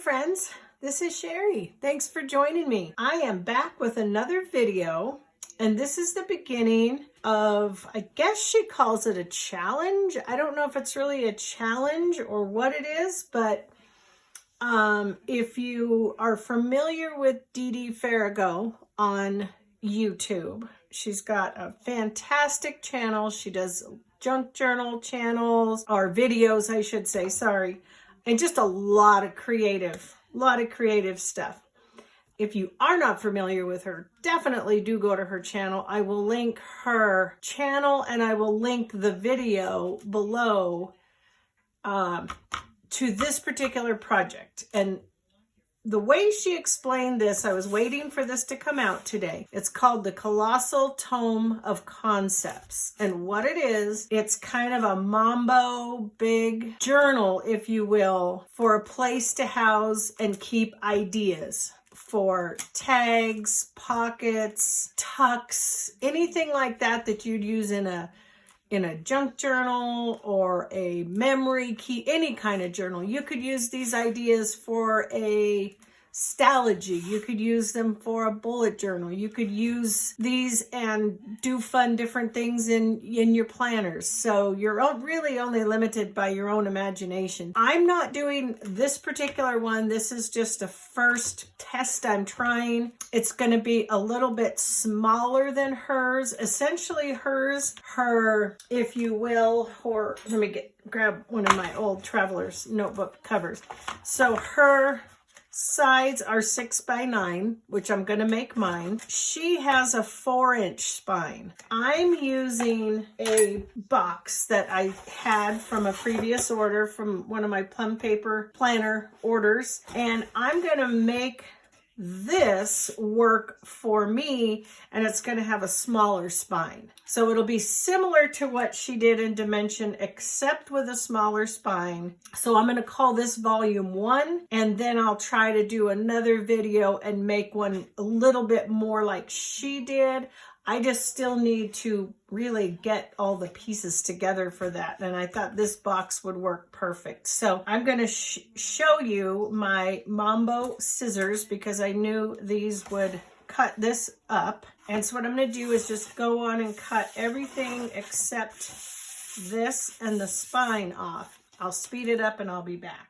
friends, this is Shary. Thanks for joining me. I am back with another video, and this is the beginning of, I guess she calls it a challenge. I don't know if it's really a challenge or what it is, but if you are familiar with Dee Dee Farago on YouTube, she's got a fantastic channel. She does junk journal channels, or videos, I should say, sorry. And just a lot of creative stuff. If you are not familiar with her, definitely do go to her channel. I will link her channel and I will link the video below to this particular project. And the way she explained this, I was waiting for this to come out today. It's called the Colossal Tome of Concepts. And what it is, it's kind of a mambo big journal, if you will, for a place to house and keep ideas for tags, pockets, tucks, anything like that that you'd use in a junk journal or a memory key, any kind of journal. You could use these ideas for a stalogy. You could use them for a bullet journal. You could use these and do fun different things in your planners. So you're really only limited by your own imagination. I'm not doing this particular one. This is just a first test I'm trying. It's going to be a little bit smaller than hers. Essentially hers, if you will, let me grab one of my old Traveler's notebook covers. So her sides are 6x9, which I'm going to make mine. She has a 4-inch spine. I'm using a box that I had from a previous order from one of my plum paper planner orders, and I'm going to make this work for me, and it's going to have a smaller spine. So it'll be similar to what she did in Dimension, except with a smaller spine. So I'm going to call this volume 1, and then I'll try to do another video and make one a little bit more like she did. I just still need to really get all the pieces together for that. And I thought this box would work perfect. So I'm going to show you my Mambo scissors because I knew these would cut this up. And so what I'm going to do is just go on and cut everything except this and the spine off. I'll speed it up and I'll be back.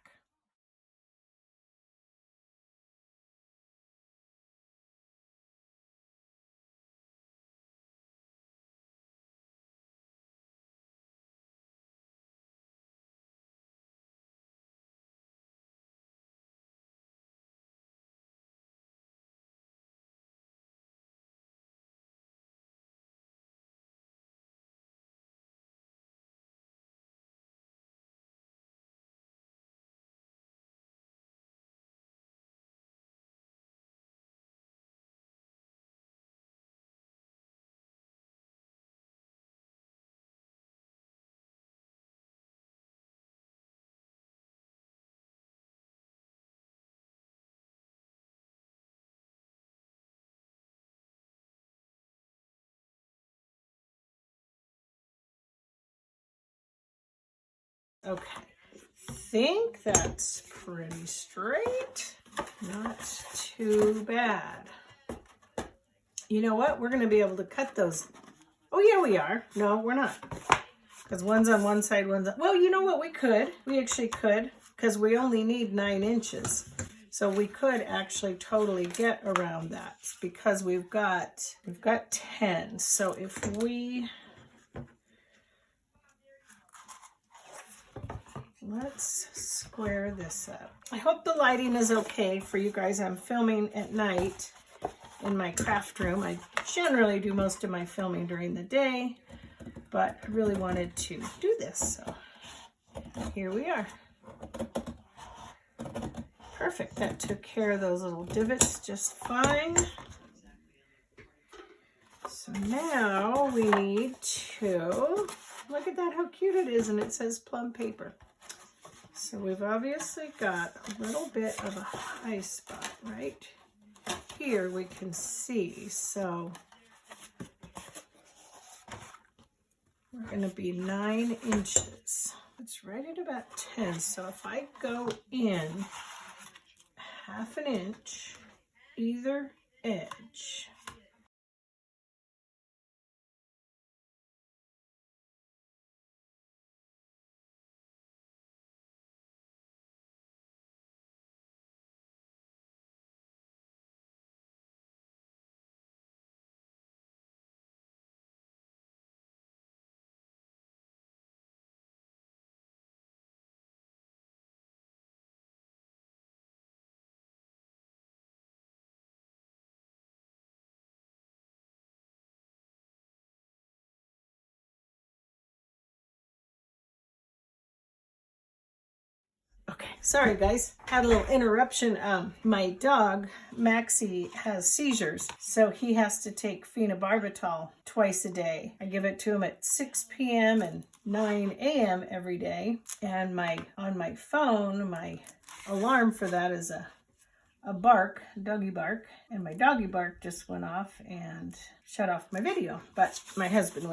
Okay, think that's pretty straight. Not too bad. You know what? We're going to be able to cut those. Oh, yeah, we are. No, we're not. Because one's on one side, one's on... Well, you know what? We could. We actually could, because we only need 9 inches. So we could actually totally get around that because we've got 10. So if we... Let's square this up. I hope the lighting is okay for you guys. I'm filming at night in my craft room. I generally do most of my filming during the day, but I really wanted to do this. So here we are. Perfect. That took care of those little divots just fine. So now we need to, look at that, how cute it is, and it says plum paper. So we've obviously got a little bit of a high spot right here we can see. So we're going to be 9 inches. It's right at about 10. So if I go in 1/2 inch either edge. Okay, sorry guys, had a little interruption. My dog, Maxie, has seizures, so he has to take phenobarbital twice a day. I give it to him at 6 p.m. and 9 a.m. every day. And on my phone, my alarm for that is a bark, doggy bark, and my doggy bark just went off and shut off my video. But my husband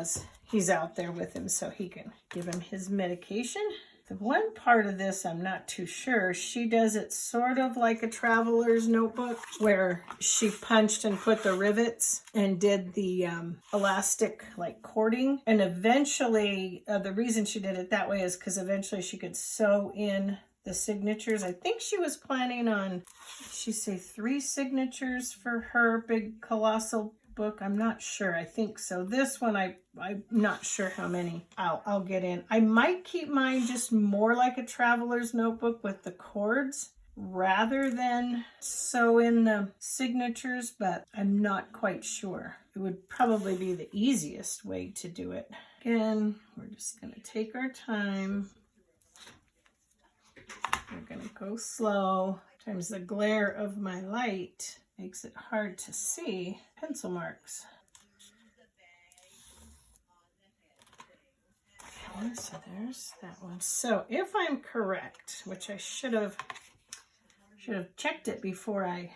he's out there with him so he can give him his medication. The one part of this I'm not too sure. She does it sort of like a traveler's notebook where she punched and put the rivets and did the elastic like cording. And eventually, the reason she did it that way is because eventually she could sew in the signatures. I think she was planning on, she say 3 signatures for her big colossal book. I'm not sure. I think so. This one, I'm not sure how many I'll get in. I might keep mine just more like a traveler's notebook with the cords rather than sew in the signatures, but I'm not quite sure. It would probably be the easiest way to do it. Again, we're just going to take our time. We're going to go slow. Sometimes the glare of my light makes it hard to see pencil marks. Okay, so there's that one. So if I'm correct, which I should have checked it before I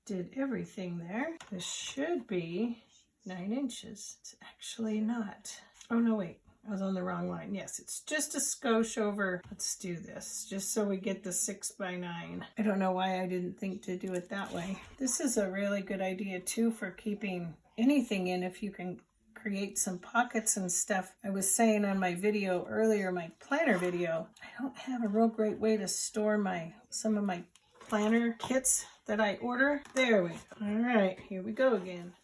did everything there, this should be 9 inches. It's actually not. Oh no, wait. I was on the wrong line. Yes, it's just a skosh over. Let's do this just so we get the 6 by 9. I don't know why I didn't think to do it that way. This is a really good idea too for keeping anything in if you can create some pockets and stuff. I was saying on my video earlier, my planner video, I don't have a real great way to store some of my planner kits that I order. There we go. All right, here we go again.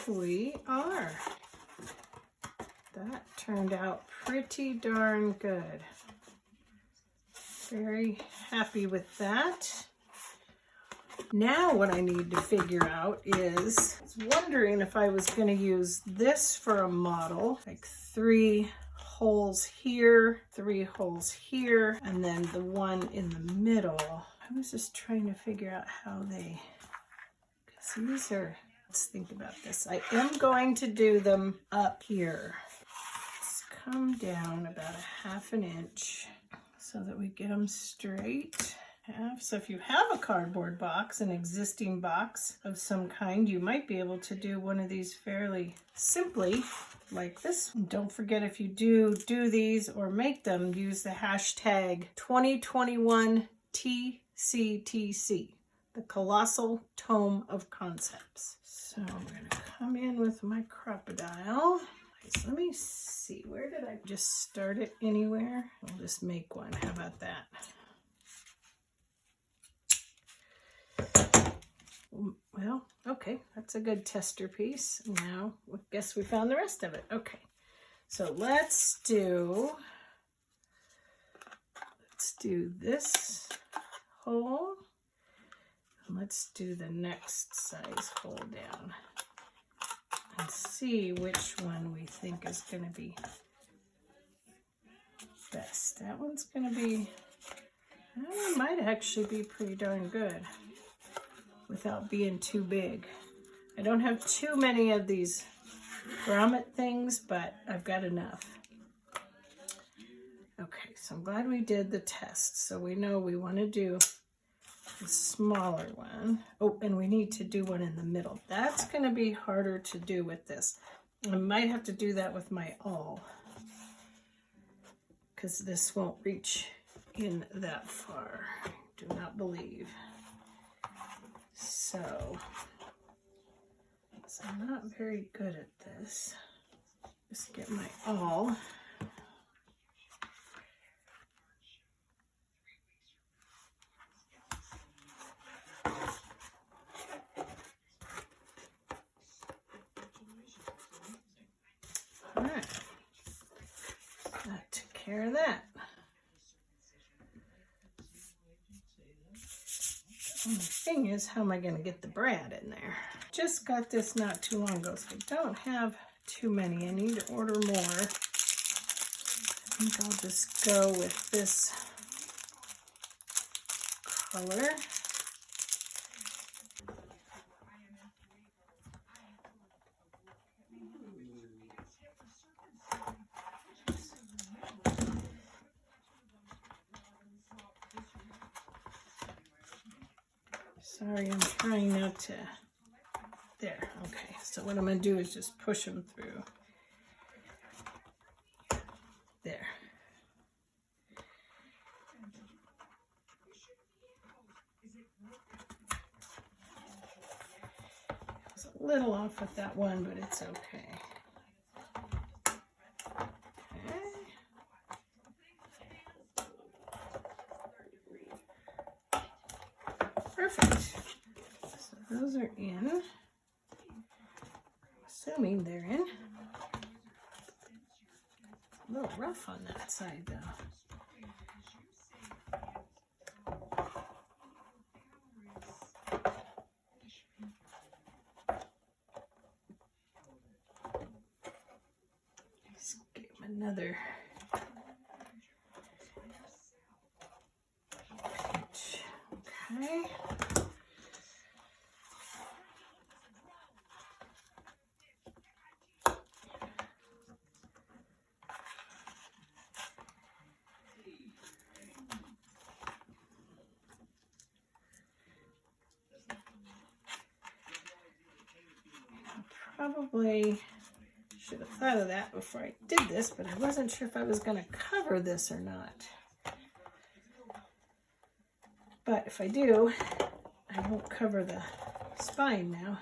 We are. That turned out pretty darn good. Very happy with that. Now what I need to figure out is, I was wondering if I was going to use this for a model, like 3 holes here, 3 holes here, and then the one in the middle. I was just trying to figure out how they, because these are, let's think about this. I am going to do them up here. Let's come down about 1/2 inch so that we get them straight. So if you have a cardboard box, an existing box of some kind, you might be able to do one of these fairly simply like this. And don't forget, if you do these or make them, use the hashtag 2021 TCTC, the Colossal Tome of Concepts. So I'm going to come in with my crocodile. So let me see, where did I just start it anywhere? I'll just make one. How about that? Well, okay, that's a good tester piece. Now, I guess we found the rest of it. Okay, so let's do this hole. And let's do the next size hole down. and see which one we think is going to be best. That one's going to be, that one might actually be pretty darn good without being too big. I don't have too many of these grommet things, but I've got enough. Okay, so I'm glad we did the test. So we know we want to do the smaller one. Oh, and we need to do one in the middle. That's going to be harder to do with this. I might have to do that with my awl, because this won't reach in that far. Do not believe. So I'm not very good at this. Just get my awl. All right, that took care of that. The only thing is, how am I going to get the brad in there? Just got this not too long ago, so I don't have too many. I need to order more. I think I'll just go with this color. Sorry, I'm trying not to. There, okay. So what I'm going to do is just push them through. There. I was a little off with that one, but it's okay. Perfect. So those are in. Assuming they're in. A little rough on that side though. Let's give them another pinch. Okay. Probably should have thought of that before I did this, but I wasn't sure if I was going to cover this or not. But if I do, I won't cover the spine now.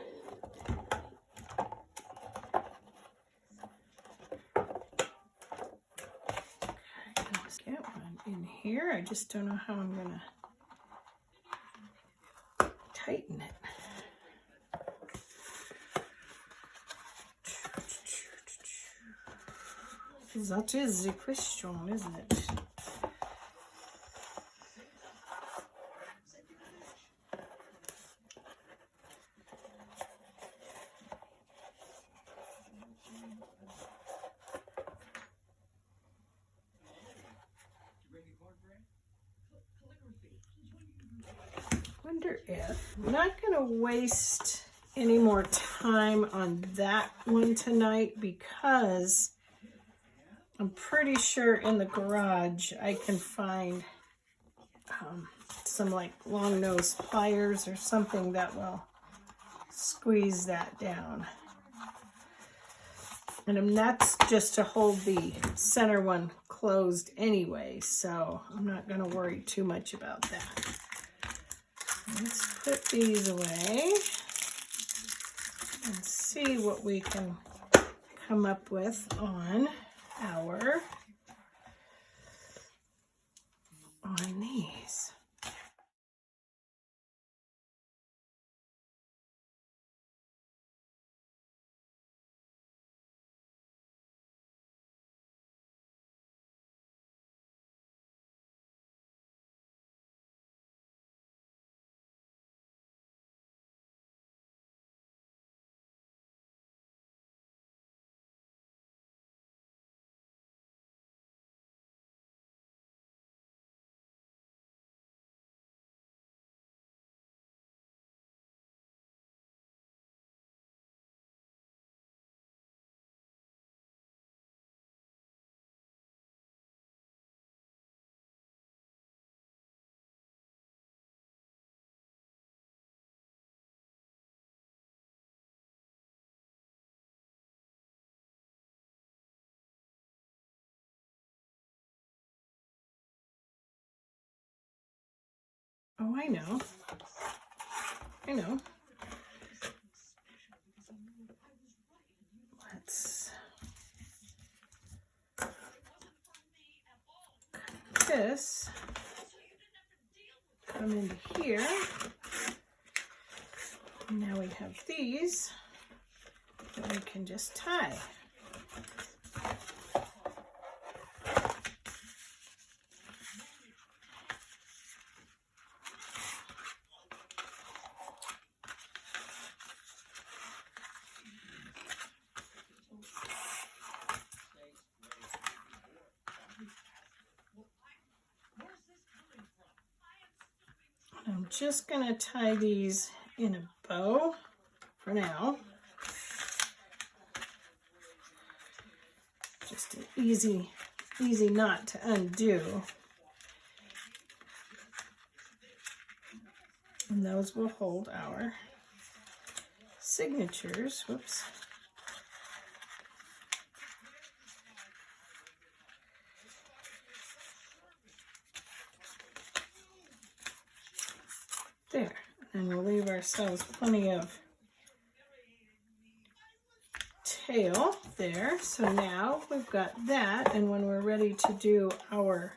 Okay, let's get one in here. I just don't know how I'm going to tighten it. That is the question, isn't it? Wonder if I'm not going to waste any more time on that one tonight, because I'm pretty sure in the garage I can find some like long nose pliers or something that will squeeze that down. And that's just to hold the center one closed anyway, so I'm not going to worry too much about that. Let's put these away and see what we can come up with on these. Oh, I know. I know. Let's cut this, come into here. Now we have these that we can just tie. I'm just going to tie these in a bow for now. Just an easy knot to undo. And those will hold our signatures. Whoops. There. And we'll leave ourselves plenty of tail there. So now we've got that, and when we're ready to do our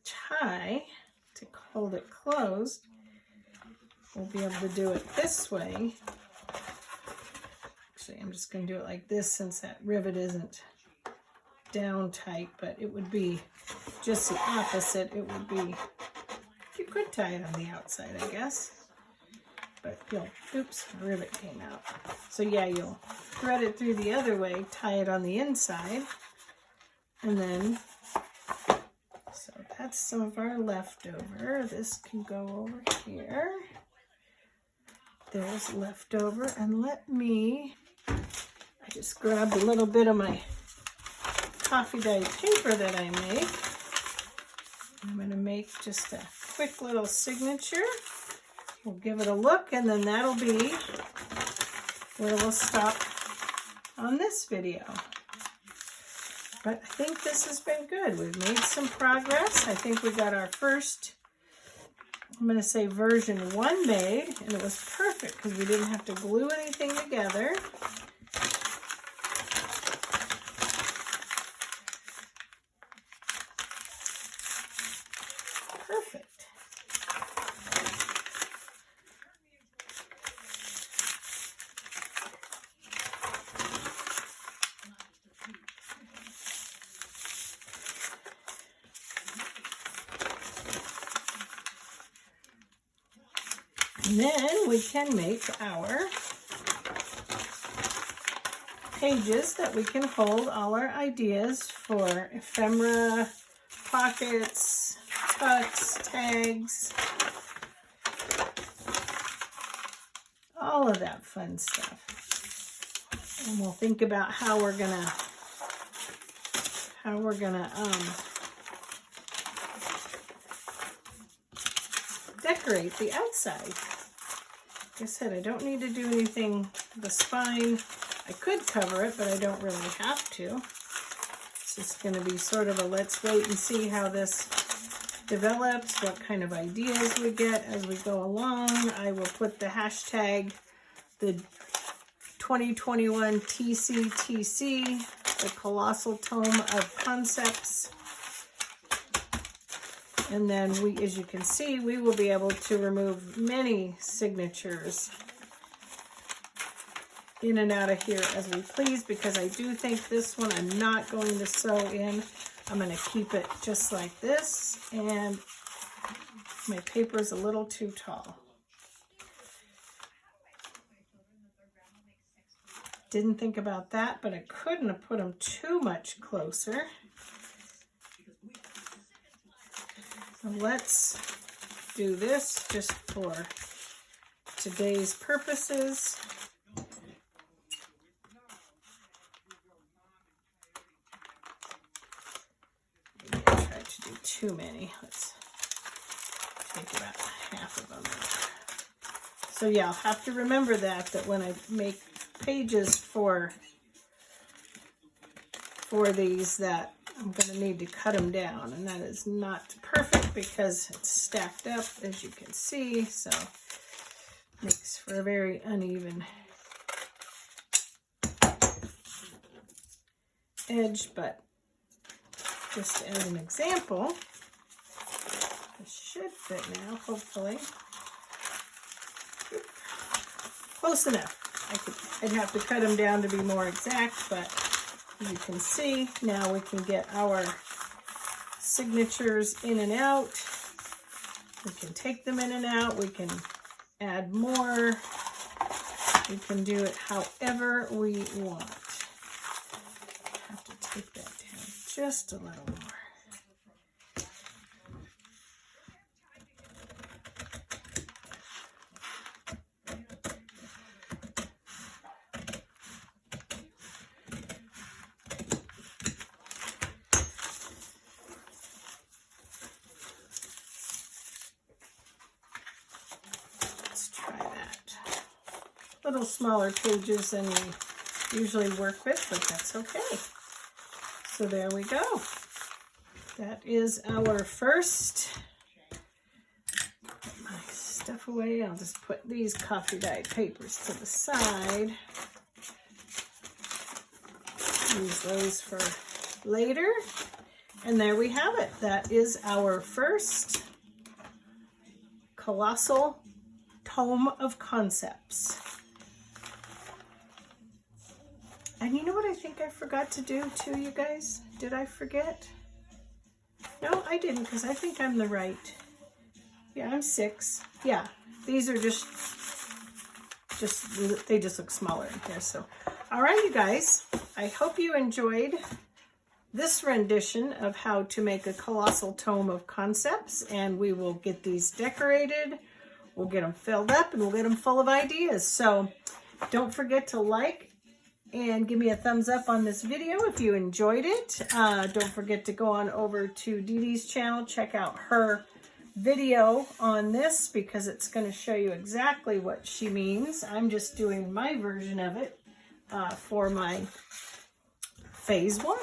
tie to hold it closed, we'll be able to do it this way. Actually, I'm just going to do it like this since that rivet isn't down tight, but it would be just the opposite. It would be, you could tie it on the outside, I guess. But you'll, oops, the rivet came out. So yeah, you'll thread it through the other way, tie it on the inside, and then, so that's some of our leftover. This can go over here. There's leftover, and let me, I just grabbed a little bit of my coffee dyed paper that I make. I'm going to make just a quick little signature. We'll give it a look, and then that'll be where we'll stop on this video. But I think this has been good. We've made some progress. I think we got our first, I'm going to say version 1 made, and it was perfect because we didn't have to glue anything together. Perfect. And then we can make our pages that we can hold all our ideas for ephemera, pockets, tucks, tags, all of that fun stuff. And we'll think about how we're gonna decorate the outside. Like I said, I don't need to do anything to the spine. I could cover it, but I don't really have to. It's just going to be sort of a let's wait and see how this develops, what kind of ideas we get as we go along. I will put the hashtag, the 2021 TCTC, the Colossal Tome of Concepts. And then we, as you can see, we will be able to remove many signatures in and out of here as we please, because I do think this one I'm not going to sew in. I'm going to keep it just like this, and my paper is a little too tall. Didn't think about that, but I couldn't have put them too much closer. So let's do this just for today's purposes. Maybe I tried to do too many. Let's take about half of them out. So yeah, I'll have to remember that when I make pages for these, that I'm going to need to cut them down. And that is not perfect because it's stacked up, as you can see. So makes for a very uneven edge, but just as an example, this should fit now, hopefully. Close enough. I'd have to cut them down to be more exact, but as you can see, now we can get our signatures in and out. We can take them in and out. We can add more. We can do it however we want. Have to take that down just a little more. Little smaller pages than we usually work with, but that's okay. So there we go. That is our first. Put my stuff away. I'll just put these coffee dyed papers to the side. Use those for later. And there we have it. That is our first Colossal Tome of Concepts. And you know what I think I forgot to do too, you guys? Did I forget? No, I didn't, because I think I'm the right. Yeah, I'm 6. Yeah, these are just they just look smaller in here. So, all right, you guys, I hope you enjoyed this rendition of how to make a Colossal Tome of Concepts, and we will get these decorated. We'll get them filled up, and we'll get them full of ideas. So don't forget to like and give me a thumbs up on this video if you enjoyed it. Don't forget to go on over to Dee Dee's channel. Check out her video on this because it's going to show you exactly what she means. I'm just doing my version of it for my phase 1.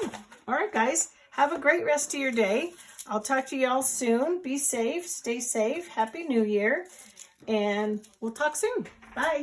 All right, guys. Have a great rest of your day. I'll talk to y'all soon. Be safe. Stay safe. Happy New Year. And we'll talk soon. Bye.